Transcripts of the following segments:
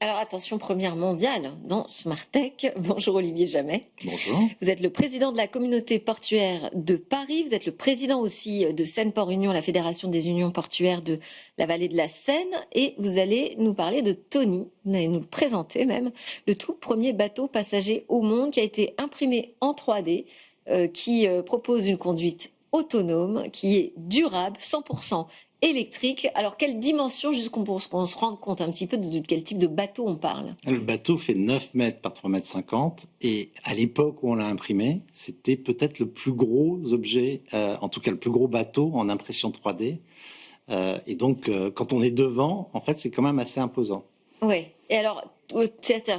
Alors attention, première mondiale dans Smartech. Bonjour Olivier Jamet. Bonjour. Vous êtes le président de la communauté portuaire de Paris. Vous êtes le président aussi de Seine-Port Union, la fédération des unions portuaires de la vallée de la Seine. Et vous allez nous parler de Tony. Vous allez nous le présenter même. Le tout premier bateau passager au monde qui a été imprimé en 3D, qui propose une conduite autonome, qui est durable, 100% électrique. Alors, quelle dimension, juste qu'on se rende compte un petit peu de quel type de bateau on parle? Le bateau fait 9 mètres par 3,50 m et à l'époque où on l'a imprimé, c'était peut-être le plus gros objet, en tout cas le plus gros bateau en impression 3D. Et donc, quand on est devant, en fait, c'est quand même assez imposant. Oui. Et alors,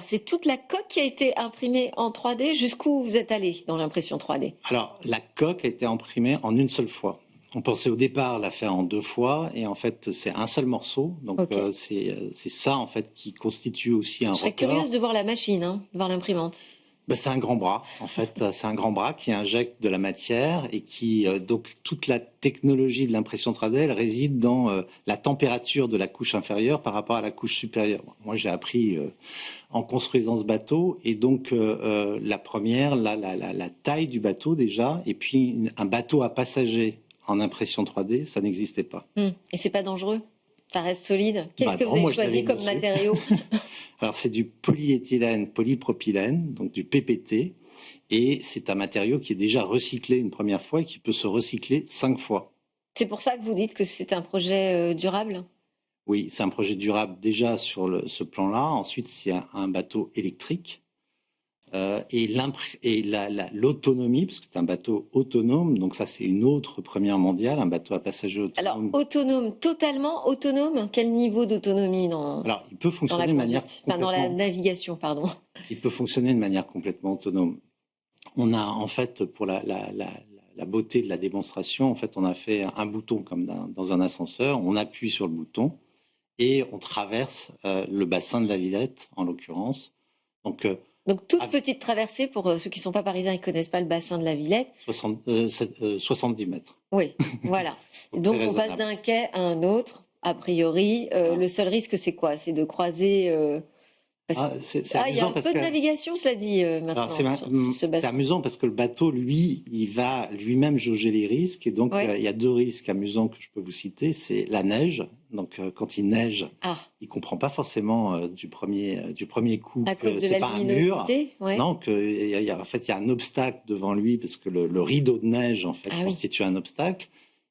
c'est toute la coque qui a été imprimée en 3D. Jusqu'où vous êtes allé dans l'impression 3D? Alors, la coque a été imprimée en une seule fois. On pensait au départ la faire en 2 fois et en fait, c'est un seul morceau. Donc, Ok. c'est ça, en fait, qui constitue aussi un Je serais rotor. curieuse de voir la machine, hein, de voir l'imprimante. Ben, c'est un grand bras, en fait. C'est un grand bras qui injecte de la matière et qui, donc, toute la technologie de l'impression 3D, elle réside dans la température de la couche inférieure par rapport à la couche supérieure. Moi, j'ai appris en construisant ce bateau et donc la première, la taille du bateau déjà, et puis un bateau à passagers en impression 3D, ça n'existait pas. Et c'est pas dangereux? Ça reste solide? Qu'est-ce Bah que non, vous avez moi je choisi navigue comme dessus. matériau? Alors c'est du polyéthylène, polypropylène, donc du PPT, et c'est un matériau qui est déjà recyclé une première fois et qui peut se recycler 5 fois. C'est pour ça que vous dites que c'est un projet durable? Oui, c'est un projet durable déjà sur ce plan-là. Ensuite, c'est un bateau électrique. Et l'autonomie, parce que c'est un bateau autonome, donc ça c'est une autre première mondiale, un bateau à passagers Alors, autonome. autonome, totalement autonome? Quel niveau d'autonomie Alors, il peut dans la fonctionner de manière conduite? Enfin, dans la complètement, navigation, pardon. il peut fonctionner de manière complètement autonome. On a en fait, pour la beauté de la démonstration, en fait, on a fait un bouton comme dans un ascenseur, on appuie sur le bouton et on traverse le bassin de la Villette, en l'occurrence. Donc, Donc, toute petite traversée, pour ceux qui ne sont pas parisiens et ne connaissent pas le bassin de la Villette. 70 mètres. Oui, voilà. Donc, Très on passe raisonnable. d'un quai à un autre, a priori. Le seul risque, c'est quoi? C'est de croiser... C'est il y a amusant un parce peu de que navigation, cela dit, alors maintenant, sur ce c'est bassin. amusant parce que le bateau, lui, il va lui-même jauger les risques et donc Ouais. il y a 2 risques amusants que je peux vous citer, c'est la neige. Donc quand il neige, Ah, il comprend pas forcément du premier coup à que cause de c'est la pas un mur, luminosité, ouais. non, en fait il y a un obstacle devant lui parce que le rideau de neige en fait Ah oui. constitue un obstacle.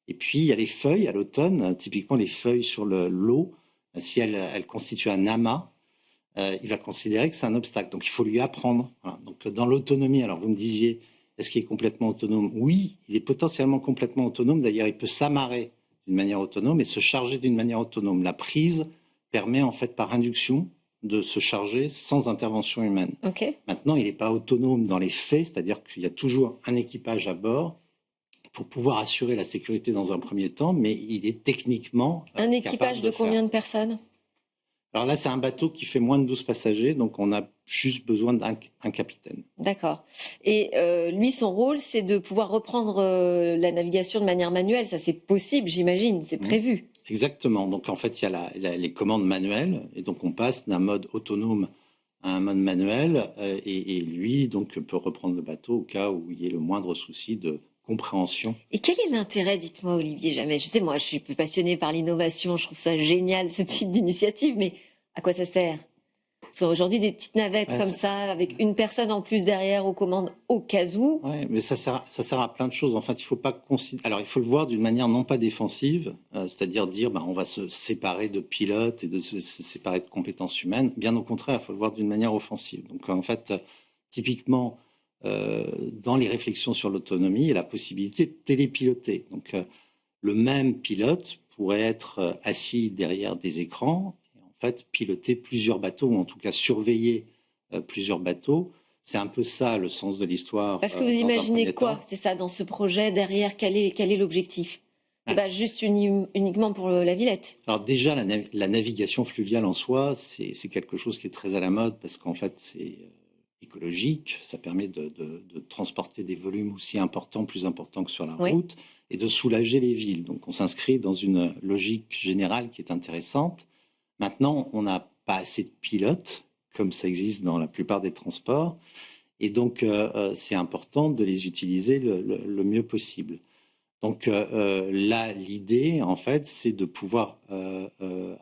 Et puis il y a les feuilles à l'automne, typiquement les feuilles sur l'eau, si elles constituent un amas. Il va considérer que c'est un obstacle. Donc il faut lui apprendre. Voilà. Donc dans l'autonomie, alors vous me disiez, est-ce qu'il est complètement autonome? Oui, il est potentiellement complètement autonome. D'ailleurs, il peut s'amarrer d'une manière autonome et se charger d'une manière autonome. La prise permet en fait par induction de se charger sans intervention humaine. Ok. Maintenant, il n'est pas autonome dans les faits, c'est-à-dire qu'il y a toujours un équipage à bord pour pouvoir assurer la sécurité dans un premier temps, mais il est techniquement Un équipage capable de de faire. combien de personnes? Alors là, c'est un bateau qui fait moins de 12 passagers, donc on a juste besoin d'un capitaine. D'accord. Et lui, son rôle, c'est de pouvoir reprendre la navigation de manière manuelle. Ça, c'est possible, j'imagine, c'est prévu. Exactement. Donc en fait, il y a les commandes manuelles, et donc on passe d'un mode autonome à un mode manuel, et lui donc peut reprendre le bateau au cas où il y ait le moindre souci de compréhension. Et quel est l'intérêt, dites-moi, Olivier Jamais? Je sais, moi, je suis plus passionnée par l'innovation, je trouve ça génial, ce type d'initiative, mais à quoi ça sert? Parce qu'aujourd'hui, des petites navettes Ouais, comme ça, avec une personne en plus derrière aux commandes au cas où. Ouais, mais ça sert à plein de choses. En fait, il faut pas alors, il faut le voir d'une manière non pas défensive, c'est-à-dire dire, ben, on va se séparer de pilotes et de se séparer de compétences humaines. Bien au contraire, il faut le voir d'une manière offensive. Donc, en fait, typiquement, dans les réflexions sur l'autonomie, il y a la possibilité de télépiloter. Donc, le même pilote pourrait être assis derrière des écrans et en fait piloter plusieurs bateaux, ou en tout cas surveiller plusieurs bateaux. C'est un peu ça le sens de l'histoire. Parce que vous Dans un imaginez premier quoi? temps. C'est ça, dans ce projet, derrière, quel est l'objectif? C'est Ouais. pas juste uniquement pour la Villette. Alors déjà, la navigation fluviale en soi, c'est quelque chose qui est très à la mode parce qu'en fait, c'est écologique. Ça permet de transporter des volumes aussi importants, plus importants que sur la Oui. route, et de soulager les villes. Donc on s'inscrit dans une logique générale qui est intéressante. Maintenant, on a pas assez de pilotes, comme ça existe dans la plupart des transports. Et donc, c'est important de les utiliser le mieux possible. Donc là, l'idée, en fait, c'est de pouvoir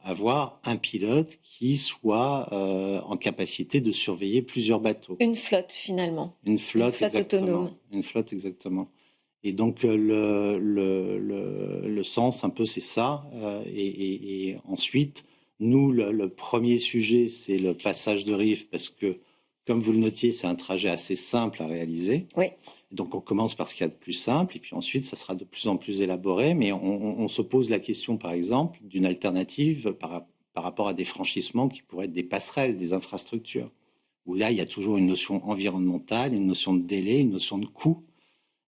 avoir un pilote qui soit en capacité de surveiller plusieurs bateaux. Une flotte, finalement. Une flotte, exactement. Autonome. Une flotte, exactement. Et donc, le sens, un peu, c'est ça. Et ensuite, nous, le premier sujet, c'est le passage de rive, parce que, comme vous le notiez, c'est un trajet assez simple à réaliser. Oui. Donc, on commence par ce qu'il y a de plus simple, et puis ensuite, ça sera de plus en plus élaboré. Mais on se pose la question, par exemple, d'une alternative par rapport à des franchissements qui pourraient être des passerelles, des infrastructures, où là, il y a toujours une notion environnementale, une notion de délai, une notion de coût,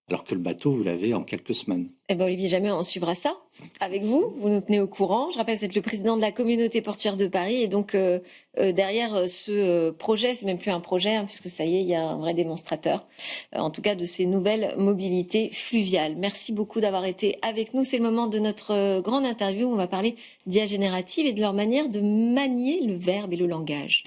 alors que le bateau, vous l'avez en quelques semaines. Eh bien, Olivier Jamais, on suivra ça avec vous. Vous nous tenez au courant. Je rappelle, vous êtes le président de la communauté portuaire de Paris. Et donc, derrière ce projet, c'est même plus un projet, hein, puisque ça y est, il y a un vrai démonstrateur, en tout cas, de ces nouvelles mobilités fluviales. Merci beaucoup d'avoir été avec nous. C'est le moment de notre grande interview où on va parler d'IA générative et de leur manière de manier le verbe et le langage.